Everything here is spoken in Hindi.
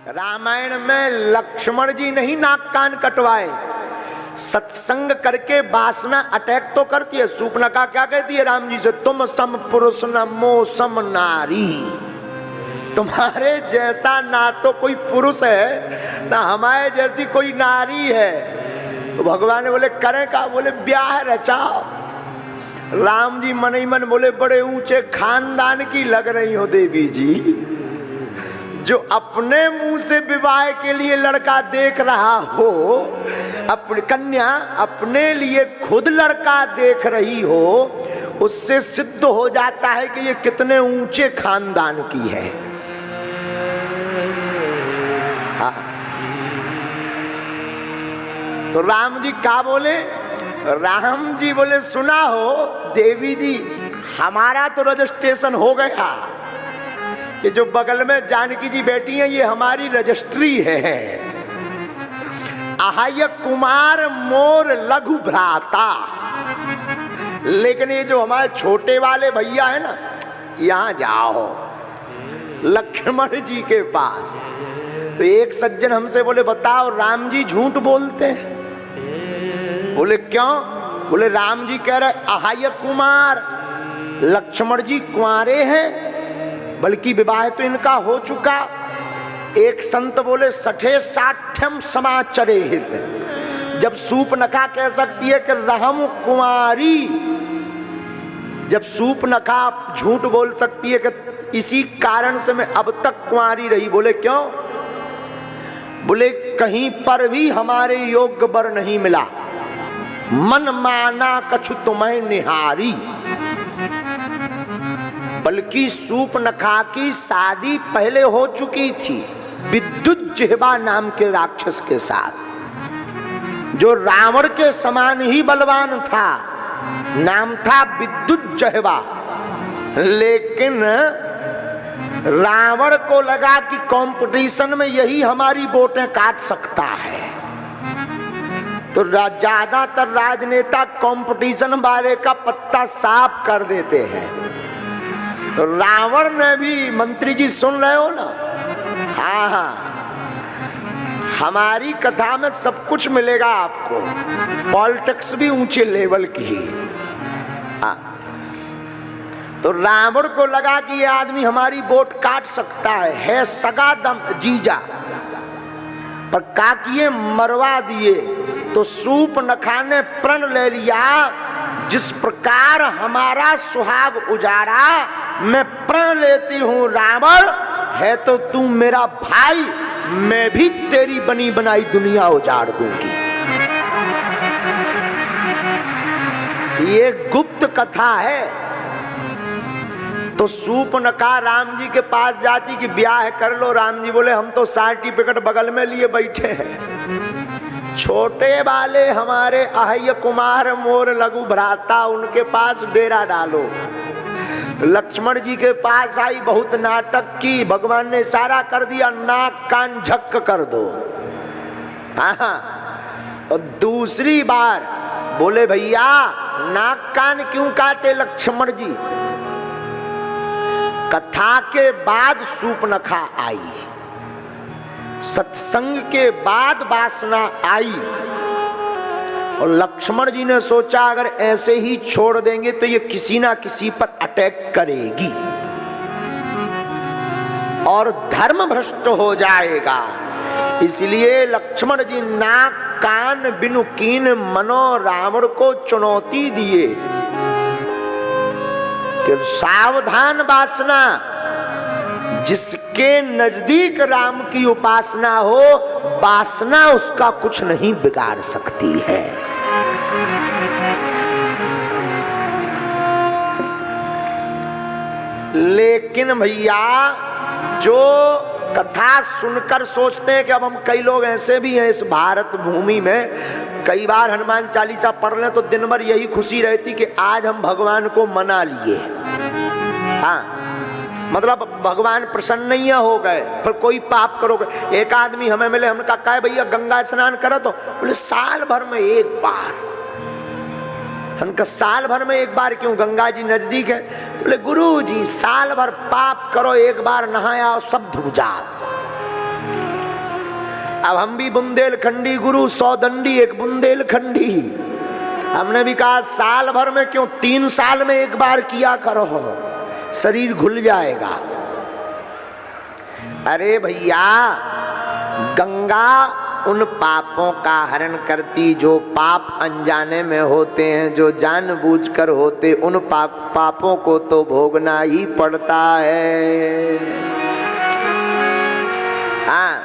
रामायण में लक्ष्मण जी नहीं नाक कान कटवाए, सत्संग करके वासना अटैक तो करती है। सूर्पनखा क्या कहती है राम जी से, तुम सम पुरुष न मो सम नारी, तुम्हारे जैसा ना तो कोई पुरुष है ना हमारे जैसी कोई नारी है। तो भगवान ने बोले करें का, बोले ब्याह रचाओ। राम जी मन ही मन बोले बड़े ऊंचे खानदान की लग रही हो देवी जी, जो अपने मुंह से विवाह के लिए लड़का देख रहा हो, अपनी कन्या अपने लिए खुद लड़का देख रही हो, उससे सिद्ध हो जाता है कि ये कितने ऊंचे खानदान की है। हाँ। तो राम जी क्या बोले, राम जी बोले सुना हो देवी जी, हमारा तो रजिस्ट्रेशन हो गया, ये जो बगल में जानकी जी बैठी हैं ये हमारी रजिस्ट्री है। आहाय कुमार मोर लघु भ्राता, लेकिन ये जो हमारे छोटे वाले भैया है ना, यहां जाओ लक्ष्मण जी के पास। तो एक सज्जन हमसे बोले बताओ राम जी झूठ बोलते हैं? बोले क्यों? बोले राम जी कह रहे आहाय कुमार, लक्ष्मण जी कुंवारे हैं, बल्कि विवाह तो इनका हो चुका। एक संत बोले सठे साठ्यम समाचरे हित, जब सूर्पनखा कह सकती है कि रहम कुंवारी, जब सूर्पनखा झूठ बोल सकती है कि इसी कारण से मैं अब तक कुंवारी रही। बोले क्यों? बोले कहीं पर भी हमारे योग्य वर नहीं मिला, मन माना कछु तुम्हें निहारी। बल्कि सूर्पनखा की शादी पहले हो चुकी थी विद्युत जिह्वा नाम के राक्षस के साथ, जो रावण के समान ही बलवान था, नाम था विद्युत जिह्वा। लेकिन रावण को लगा कि कंपटीशन में यही हमारी वोटें काट सकता है, तो ज्यादातर राजनेता कंपटीशन वाले का पत्ता साफ कर देते हैं। तो रावण ने भी, मंत्री जी सुन रहे हो ना, हाँ हाँ, हमारी कथा में सब कुछ मिलेगा आपको, पॉलिटिक्स भी ऊंचे लेवल की ही। तो रावण को लगा कि ये आदमी हमारी वोट काट सकता है सगा दम जीजा, पर का किए मरवा दिए। तो सूर्पनखा ने प्रण ले लिया, जिस प्रकार हमारा सुहाग उजाड़ा, मैं प्रण लेती हूं रावण है तो तू मेरा भाई, मैं भी तेरी बनी बनाई दुनिया उजाड़ दूंगी। ये गुप्त कथा है। तो सूर्पनखा राम जी के पास जाती कि ब्याह कर लो। राम जी बोले हम तो सर्टिफिकेट बगल में लिए बैठे हैं, छोटे वाले हमारे आहाय कुमार मोर लघु भ्राता, उनके पास डेरा डालो। लक्ष्मण जी के पास आई, बहुत नाटक की, भगवान ने इशारा कर दिया नाक कान झक्क कर दो। हाँ, और दूसरी बार बोले भैया नाक कान क्यों काटे लक्ष्मण जी? कथा के बाद सूर्पनखा आई, सत्संग के बाद वासना आई, और लक्ष्मण जी ने सोचा अगर ऐसे ही छोड़ देंगे तो ये किसी ना किसी पर अटैक करेगी और धर्म भ्रष्ट हो जाएगा। इसलिए लक्ष्मण जी नाक कान बिनु कीन मनो रावण को चुनौती दिए कि सावधान वासना, जिसके नजदीक राम की उपासना हो, वासना उसका कुछ नहीं बिगाड़ सकती है। लेकिन भैया जो कथा सुनकर सोचते हैं कि अब हम, कई लोग ऐसे भी हैं इस भारत भूमि में, कई बार हनुमान चालीसा पढ़ लें तो दिन भर यही खुशी रहती कि आज हम भगवान को मना लिए। हाँ, मतलब भगवान प्रसन्न नहीं हो गए, फिर कोई पाप करोगे। एक आदमी हमें मिले, हमने कहा भैया गंगा स्नान करो, तो बोले साल भर में एक बार। हमका साल भर में एक बार क्यों, गंगा जी नजदीक है? बोले गुरु जी साल भर पाप करो, एक बार नहाया और सब धुल जात। अब हम भी बुंदेलखंडी गुरु, 100 दंडी एक बुंदेलखंडी। हमने भी कहा साल भर में क्यों 3 साल में एक बार किया करो, शरीर घुल जाएगा। अरे भैया, गंगा उन पापों का हरण करती जो पाप अनजाने में होते हैं, जो जानबूझकर होते, उन पापों को तो भोगना ही पड़ता है। हाँ,